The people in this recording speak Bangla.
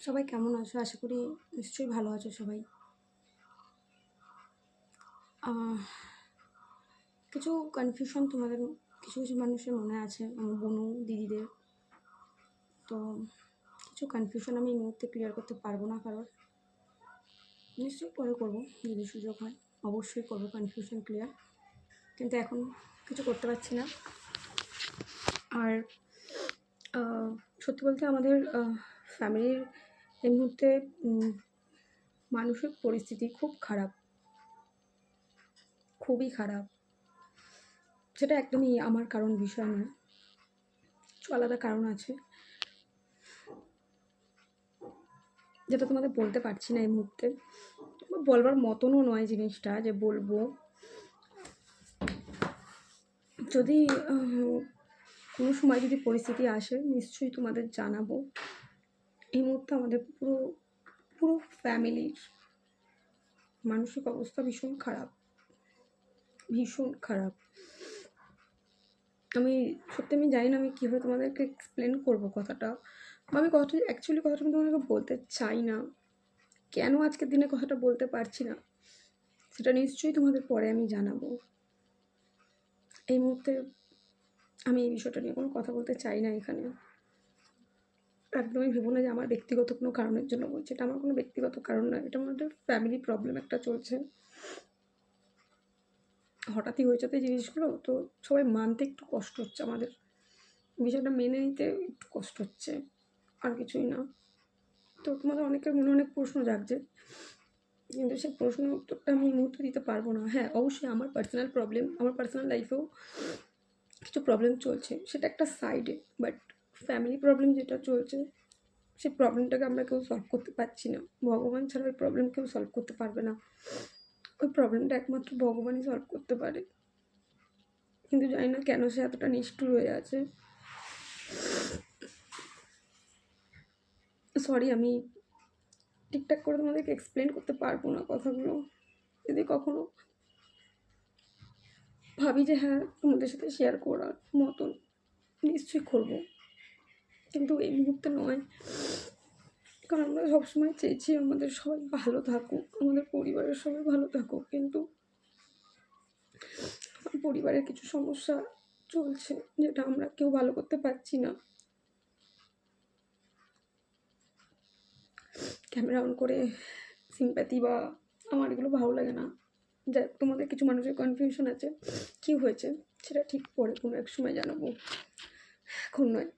সবাই কেমন আছো? আশা করি নিশ্চয়ই ভালো আছো সবাই। আহ, কিছু কনফিউশন তোমাদের কিছু কিছু মানুষের মনে আছে, আমার বোনু দিদিদের। তো কিছু কনফিউশন আমি এই মুহূর্তে ক্লিয়ার করতে পারবো না, কারণ নিশ্চয়ই পরে করবো যদি সুযোগ হয়। অবশ্যই করবো কনফিউশন ক্লিয়ার, কিন্তু এখন কিছু করতে পারছি না। আর সত্যি বলতে আমাদের ফ্যামিলির এই মুহূর্তে মানসিক পরিস্থিতি খুব খারাপ, খুবই খারাপ। সেটা একদমই আমার কারণ বিষয় নয়, কিছু আলাদা কারণ আছে যেটা তোমাদের বলতে পারছি না এই মুহূর্তে। বলবার মতনও নয় জিনিসটা যে বলবো। যদি কোনো সময় যদি পরিস্থিতি আসে নিশ্চয়ই তোমাদের জানাবো। এই মুহূর্তে আমাদের পুরো পুরো ফ্যামিলির মানসিক অবস্থা ভীষণ খারাপ, ভীষণ খারাপ। আমি জানি না আমি কীভাবে তোমাদেরকে এক্সপ্লেন করবো কথাটা, বা আমি কথাটা আমি তোমাদেরকে বলতে চাই না। কেন আজকের দিনে কথাটা বলতে পারছি না সেটা নিশ্চয়ই তোমাদের পরে আমি জানাবো। এই মুহূর্তে আমি এই বিষয়টা নিয়ে কোনো কথা বলতে চাই না এখানে। একদমই ভেবো না যে আমার ব্যক্তিগত কোনো কারণের জন্য বলছি, এটা আমার কোনো ব্যক্তিগত কারণ নয়, এটা আমাদের ফ্যামিলি প্রবলেম একটা চলছে। হঠাৎই হয়েছে তো জিনিসগুলো, তো সবাই মানতে একটু কষ্ট হচ্ছে, আমাদের বিষয়টা মেনে নিতে একটু কষ্ট হচ্ছে, আর কিছুই না। তো তোমাদের অনেকের মনে অনেক প্রশ্ন জাগছে, কিন্তু সেই প্রশ্নের উত্তরটা আমি এই মুহূর্তে দিতে পারবো না। হ্যাঁ, অবশ্যই আমার পার্সোনাল প্রবলেম, আমার পার্সোনাল লাইফেও কিছু প্রবলেম চলছে, সেটা একটা সাইডে। বাট ফ্যামিলি প্রবলেম যেটা চলছে সেই প্রবলেমটাকে আমরা কেউ সলভ করতে পারছি না। ভগবান ছাড়া ওই প্রবলেম কেউ সলভ করতে পারবে না। ওই প্রবলেমটা একমাত্র ভগবানই সলভ করতে পারে, কিন্তু জানি না কেন সে এতটা নিষ্ঠুর হয়ে আছে। সরি, আমি ঠিকঠাক করে তোমাদেরকে এক্সপ্লেন করতে পারবো না কথাগুলো। যদি কখনো ভাবি যে হ্যাঁ তোমাদের সাথে শেয়ার করার মতন, নিশ্চয়ই করবো, কিন্তু এই মুহূর্তে নয়। কারণ আমরা সবসময় চেয়েছি আমাদের সবাই ভালো থাকুক, আমাদের পরিবারের সবাই ভালো থাকুক, কিন্তু আমার পরিবারের কিছু সমস্যা চলছে যেটা আমরা কেউ ভালো করতে পারছি না। ক্যামেরা অন করে সিম্প্যাথি বা আমার এগুলো ভালো লাগে না। যা তোমাদের কিছু মানুষের কনফিউশন আছে, কী হয়েছে সেটা ঠিক পরে কোনো এক সময় জানাবো, এখন নয়।